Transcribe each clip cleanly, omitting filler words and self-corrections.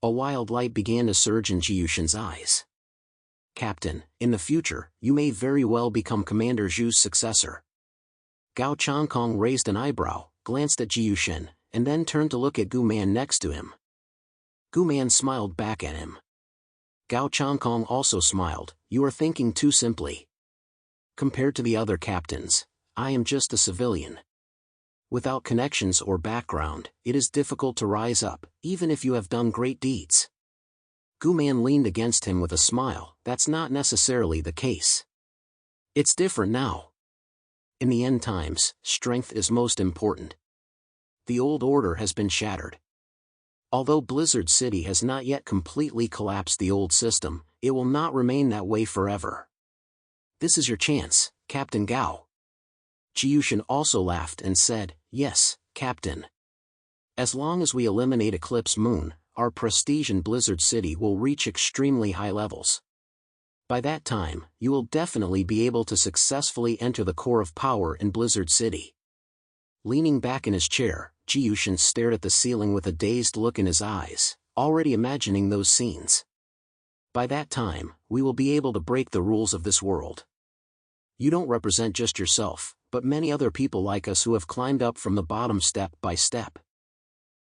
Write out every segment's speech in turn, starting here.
A wild light began to surge in Jiyushin's eyes. "Captain, in the future, you may very well become Commander Zhu's successor." Gao Changkong raised an eyebrow, glanced at Jiyushin, and then turned to look at Gu Man next to him. Gu Man smiled back at him. Gao Changkong also smiled. "You are thinking too simply. Compared to the other captains, I am just a civilian. Without connections or background, it is difficult to rise up, even if you have done great deeds." Gu Man leaned against him with a smile. "That's not necessarily the case. It's different now. In the end times, strength is most important. The old order has been shattered. Although Blizzard City has not yet completely collapsed the old system, it will not remain that way forever. This is your chance, Captain Gao." Jiyushin also laughed and said, "Yes, Captain. As long as we eliminate Eclipse Moon, our prestige in Blizzard City will reach extremely high levels. By that time, you will definitely be able to successfully enter the core of power in Blizzard City." Leaning back in his chair, Jiyushin stared at the ceiling with a dazed look in his eyes, already imagining those scenes. "By that time, we will be able to break the rules of this world. You don't represent just yourself, but many other people like us who have climbed up from the bottom step by step.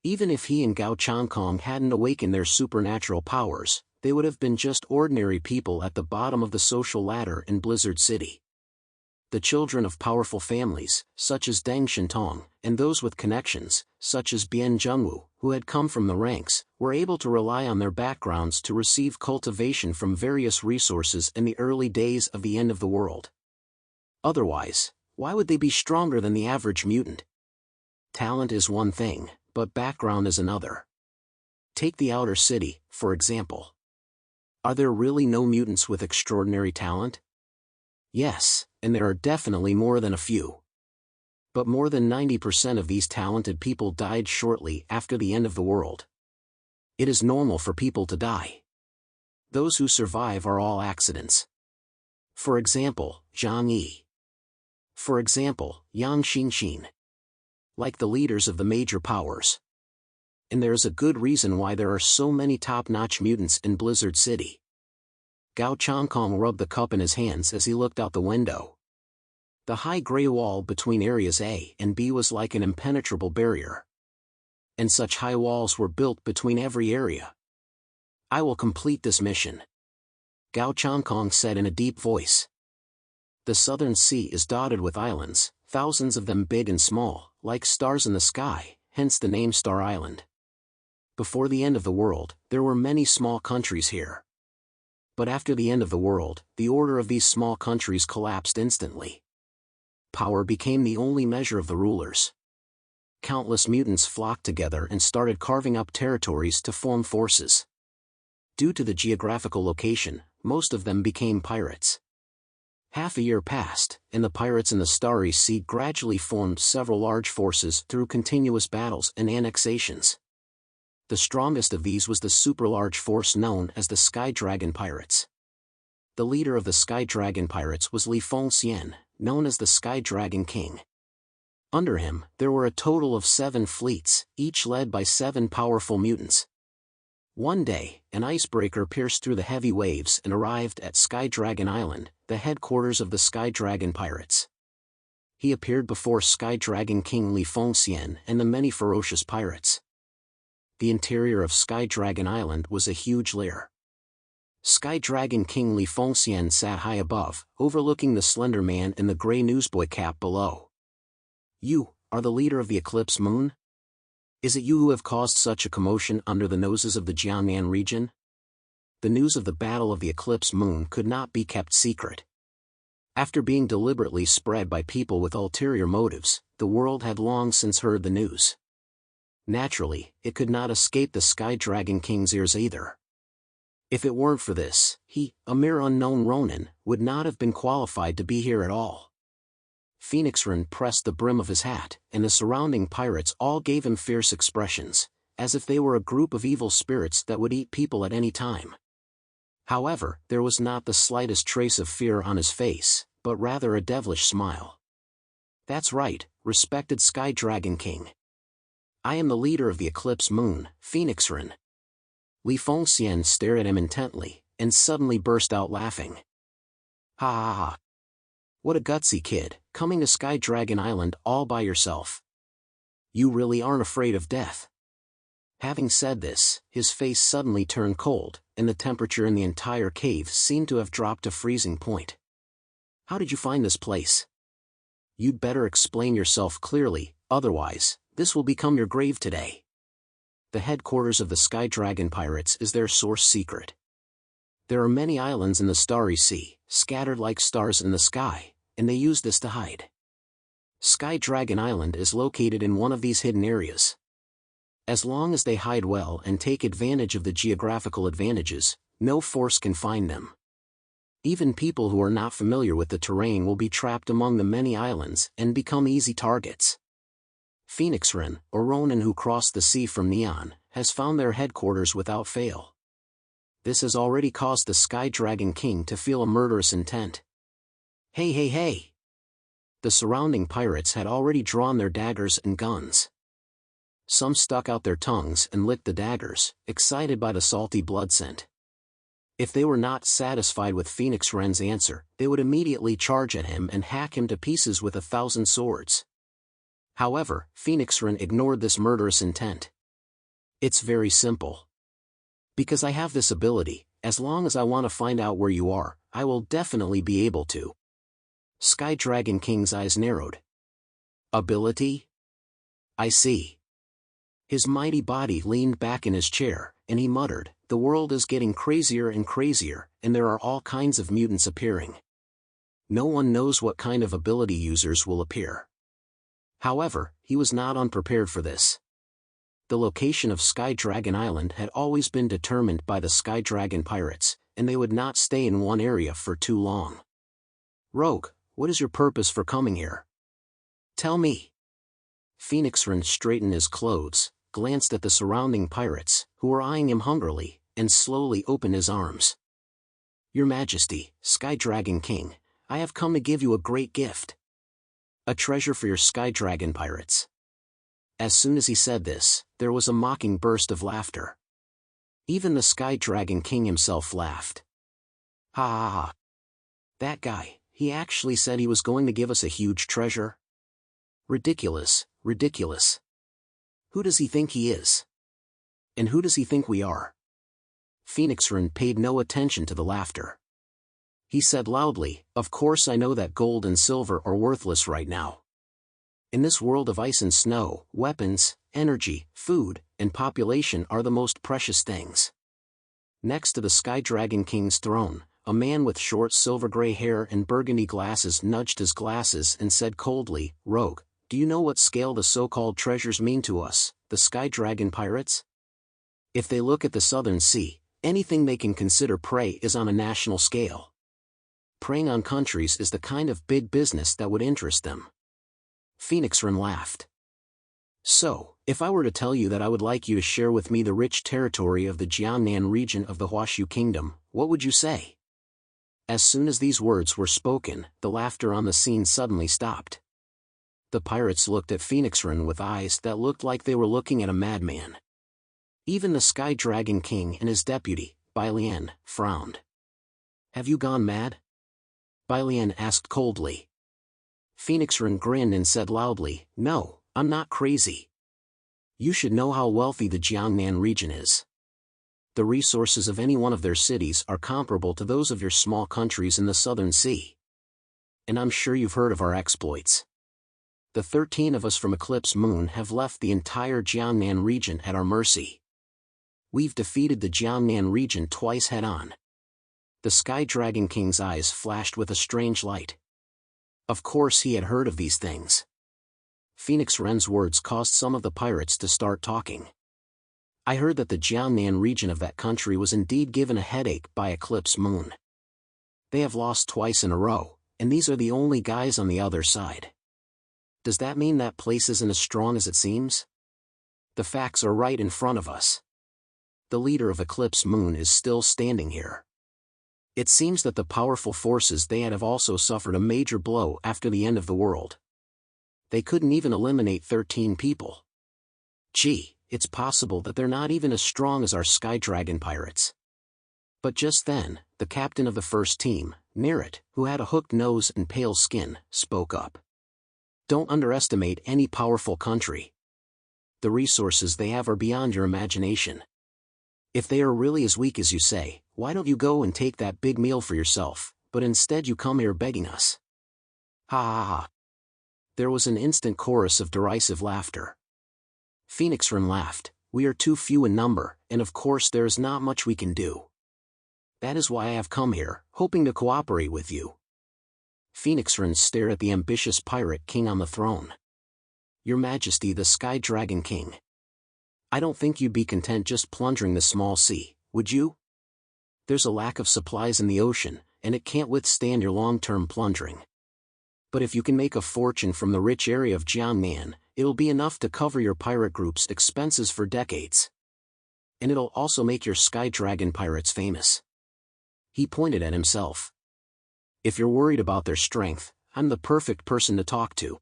Even if he and Gao Changkong hadn't awakened their supernatural powers, they would have been just ordinary people at the bottom of the social ladder in Blizzard City. The children of powerful families, such as Deng Shintong, and those with connections, such as Bian Zhengwu, who had come from the ranks, were able to rely on their backgrounds to receive cultivation from various resources in the early days of the end of the world. Otherwise, why would they be stronger than the average mutant? Talent is one thing, but background is another. Take the outer city, for example. Are there really no mutants with extraordinary talent? Yes, and there are definitely more than a few. But more than 90% of these talented people died shortly after the end of the world. It is normal for people to die. Those who survive are all accidents. For example, Zhang Yi. For example, Yang Xingxin. Like the leaders of the major powers. And there is a good reason why there are so many top-notch mutants in Blizzard City. Gao Changkong rubbed the cup in his hands as he looked out the window. The high gray wall between areas A and B was like an impenetrable barrier. And such high walls were built between every area. "I will complete this mission," Gao Changkong said in a deep voice. "The southern sea is dotted with islands, thousands of them big and small, like stars in the sky, hence the name Star Island. Before the end of the world, there were many small countries here. But after the end of the world, the order of these small countries collapsed instantly. Power became the only measure of the rulers. Countless mutants flocked together and started carving up territories to form forces. Due to the geographical location, most of them became pirates. Half a year passed, and the pirates in the Starry Sea gradually formed several large forces through continuous battles and annexations. The strongest of these was the super-large force known as the Sky Dragon Pirates. The leader of the Sky Dragon Pirates was Li Fengxian, known as the Sky Dragon King. Under him, there were a total of 7 fleets, each led by 7 powerful mutants. One day, an icebreaker pierced through the heavy waves and arrived at Sky Dragon Island, the headquarters of the Sky Dragon Pirates. He appeared before Sky Dragon King Li Fengxian and the many ferocious pirates. The interior of Sky Dragon Island was a huge lair. Sky Dragon King Li Fengxian sat high above, overlooking the slender man in the gray newsboy cap below. "You are the leader of the Eclipse Moon? Is it you who have caused such a commotion under the noses of the Jiangnan region?" The news of the Battle of the Eclipse Moon could not be kept secret. After being deliberately spread by people with ulterior motives, the world had long since heard the news. Naturally, it could not escape the Sky Dragon King's ears either. If it weren't for this, he, a mere unknown Ronin, would not have been qualified to be here at all. Phoenix Ren pressed the brim of his hat, and the surrounding pirates all gave him fierce expressions, as if they were a group of evil spirits that would eat people at any time. However, there was not the slightest trace of fear on his face, but rather a devilish smile. "That's right, respected Sky Dragon King. I am the leader of the Eclipse Moon, Phoenix Ren. Li Fengxian stared at him intently, and suddenly burst out laughing. Ha ha ha. What a gutsy kid, coming to Sky Dragon Island all by yourself. You really aren't afraid of death. Having said this, his face suddenly turned cold, and the temperature in the entire cave seemed to have dropped to freezing point. How did you find this place? You'd better explain yourself clearly, otherwise, this will become your grave today. The headquarters of the Sky Dragon Pirates is their source secret. There are many islands in the Starry Sea, scattered like stars in the sky, and they use this to hide. Sky Dragon Island is located in one of these hidden areas. As long as they hide well and take advantage of the geographical advantages, no force can find them. Even people who are not familiar with the terrain will be trapped among the many islands and become easy targets. Phoenix Ren, or Ronin who crossed the sea from Neon, has found their headquarters without fail. This has already caused the Sky Dragon King to feel a murderous intent. Hey hey hey! The surrounding pirates had already drawn their daggers and guns. Some stuck out their tongues and licked the daggers, excited by the salty blood scent. If they were not satisfied with Phoenix Ren's answer, they would immediately charge at him and hack him to pieces with 1,000 swords. However, Phoenix Ren ignored this murderous intent. It's very simple. Because I have this ability, as long as I want to find out where you are, I will definitely be able to. Sky Dragon King's eyes narrowed. Ability? I see. His mighty body leaned back in his chair, and he muttered, "The world is getting crazier and crazier, and there are all kinds of mutants appearing. No one knows what kind of ability users will appear." However, he was not unprepared for this. The location of Sky Dragon Island had always been determined by the Sky Dragon Pirates, and they would not stay in one area for too long. "Rogue, what is your purpose for coming here? Tell me." Phoenix Ren straightened his clothes, glanced at the surrounding pirates, who were eyeing him hungrily, and slowly opened his arms. "Your Majesty, Sky Dragon King, I have come to give you a great gift. A treasure for your Sky Dragon Pirates." As soon as he said this, there was a mocking burst of laughter. Even the Sky Dragon King himself laughed. Ha ha ha. That guy, he actually said he was going to give us a huge treasure? Ridiculous, ridiculous. Who does he think he is? And who does he think we are? Phoenix Ren paid no attention to the laughter. He said loudly, "Of course I know that gold and silver are worthless right now. In this world of ice and snow, weapons, energy, food, and population are the most precious things." Next to the Sky Dragon King's throne, a man with short silver-gray hair and burgundy glasses nudged his glasses and said coldly, "Rogue, do you know what scale the so-called treasures mean to us, the Sky Dragon Pirates? If they look at the Southern Sea, anything they can consider prey is on a national scale. Preying on countries is the kind of big business that would interest them." Phoenix Ren laughed. "So, if I were to tell you that I would like you to share with me the rich territory of the Jiangnan region of the Huashu Kingdom, what would you say?" As soon as these words were spoken, the laughter on the scene suddenly stopped. The pirates looked at Phoenix Ren with eyes that looked like they were looking at a madman. Even the Sky Dragon King and his deputy, Bai Lian, frowned. "Have you gone mad?" Bai Lian asked coldly. Phoenix Ren grinned and said loudly, "No, I'm not crazy. You should know how wealthy the Jiangnan region is. The resources of any one of their cities are comparable to those of your small countries in the Southern Sea. And I'm sure you've heard of our exploits. The 13 of us from Eclipse Moon have left the entire Jiangnan region at our mercy. We've defeated the Jiangnan region twice head-on." The Sky Dragon King's eyes flashed with a strange light. Of course he had heard of these things. Phoenix Ren's words caused some of the pirates to start talking. "I heard that the Jiangnan region of that country was indeed given a headache by Eclipse Moon. They have lost twice in a row, and these are the only guys on the other side. Does that mean that place isn't as strong as it seems? The facts are right in front of us. The leader of Eclipse Moon is still standing here. It seems that the powerful forces they had have also suffered a major blow after the end of the world. They couldn't even eliminate 13 people. Gee, it's possible that they're not even as strong as our Sky Dragon pirates. But just then, the captain of the first team, Nerit, who had a hooked nose and pale skin, spoke up. Don't underestimate any powerful country. The resources they have are beyond your imagination. If they are really as weak as you say, why don't you go and take that big meal for yourself, but instead you come here begging us? Ha ha ha. There was an instant chorus of derisive laughter. Phoenix Wren laughed. We are too few in number, and of course there is not much we can do. That is why I have come here, hoping to cooperate with you. Phoenix Wren stared at the ambitious pirate king on the throne. Your Majesty, the Sky Dragon King. I don't think you'd be content just plundering the small sea, would you? There's a lack of supplies in the ocean, and it can't withstand your long-term plundering. But if you can make a fortune from the rich area of Jiangnan, it'll be enough to cover your pirate group's expenses for decades. And it'll also make your Sky Dragon pirates famous. He pointed at himself. If you're worried about their strength, I'm the perfect person to talk to.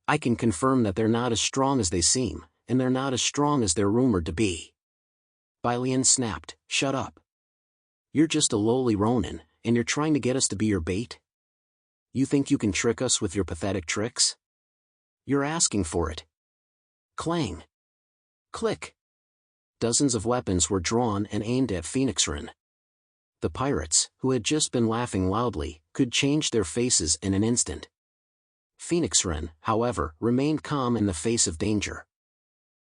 I can confirm that they're not as strong as they seem, and they're not as strong as they're rumored to be. Bai Lian snapped, shut up. You're just a lowly Ronin, and you're trying to get us to be your bait? You think you can trick us with your pathetic tricks? You're asking for it. Clang. Click. Dozens of weapons were drawn and aimed at Phoenix Wren. The pirates, who had just been laughing loudly, could change their faces in an instant. Phoenix Wren, however, remained calm in the face of danger.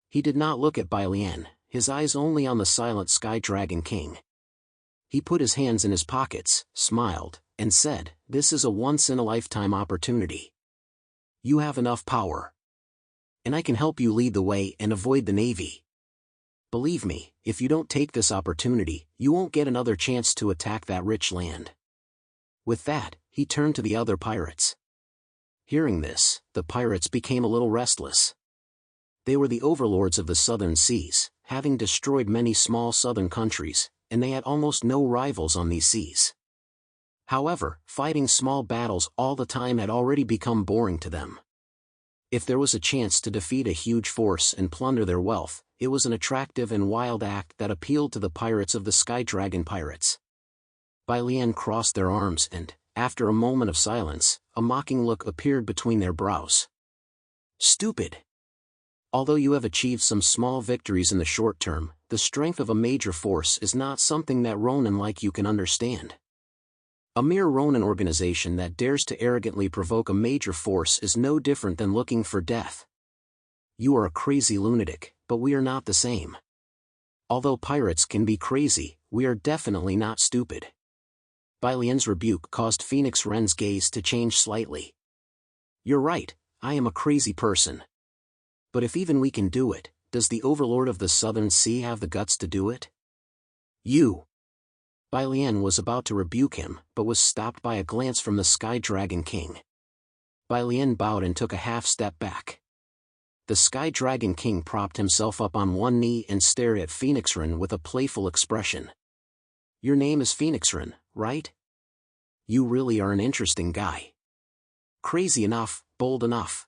He did not look at Bai Lian, his eyes only on the silent Sky Dragon King. He put his hands in his pockets, smiled, and said, "This is a once-in-a-lifetime opportunity. You have enough power. And I can help you lead the way and avoid the Navy. Believe me, if you don't take this opportunity, you won't get another chance to attack that rich land." With that, he turned to the other pirates. Hearing this, the pirates became a little restless. They were the overlords of the southern seas, having destroyed many small southern countries, and they had almost no rivals on these seas. However, fighting small battles all the time had already become boring to them. If there was a chance to defeat a huge force and plunder their wealth, it was an attractive and wild act that appealed to the pirates of the Sky Dragon pirates. Bai Lian crossed their arms and, after a moment of silence, a mocking look appeared between their brows. Stupid! Although you have achieved some small victories in the short term, the strength of a major force is not something that Ronin like you can understand. A mere Ronin organization that dares to arrogantly provoke a major force is no different than looking for death. You are a crazy lunatic, but we are not the same. Although pirates can be crazy, we are definitely not stupid. Bai Lian's rebuke caused Phoenix Wren's gaze to change slightly. You're right, I am a crazy person. But if even we can do it, does the overlord of the Southern Sea have the guts to do it? You! Bai Lian was about to rebuke him, but was stopped by a glance from the Sky Dragon King. Bai Lian bowed and took a half-step back. The Sky Dragon King propped himself up on one knee and stared at Phoenix Wren with a playful expression. Your name is Phoenix Wren, right? You really are an interesting guy. Crazy enough, bold enough.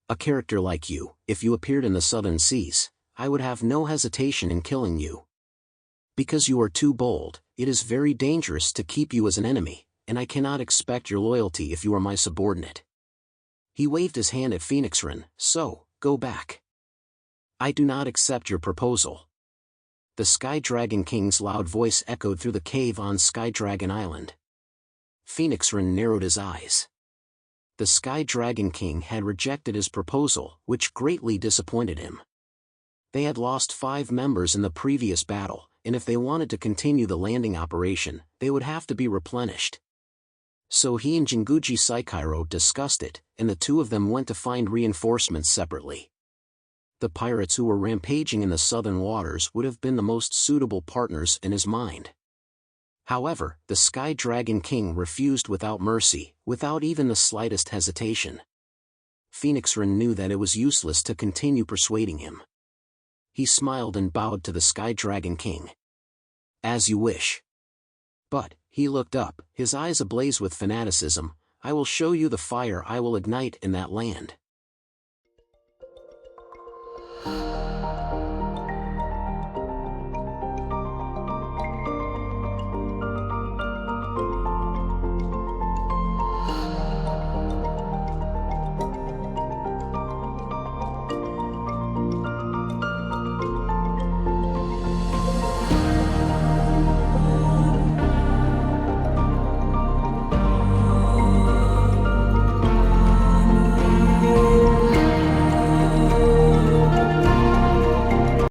A character like you, if you appeared in the Southern Seas, I would have no hesitation in killing you. Because you are too bold, it is very dangerous to keep you as an enemy, and I cannot expect your loyalty if you are my subordinate. He waved his hand at Phoenix Wren, so, go back. I do not accept your proposal. The Sky Dragon King's loud voice echoed through the cave on Sky Dragon Island. Phoenix Wren narrowed his eyes. The Sky Dragon King had rejected his proposal, which greatly disappointed him. They had lost 5 members in the previous battle, and if they wanted to continue the landing operation, they would have to be replenished. So he and Jinguji Saikairo discussed it, and the two of them went to find reinforcements separately. The pirates who were rampaging in the southern waters would have been the most suitable partners in his mind. However, the Sky Dragon King refused without mercy, without even the slightest hesitation. Phoenix Wren knew that it was useless to continue persuading him. He smiled and bowed to the Sky Dragon King. As you wish. But, he looked up, his eyes ablaze with fanaticism, I will show you the fire I will ignite in that land.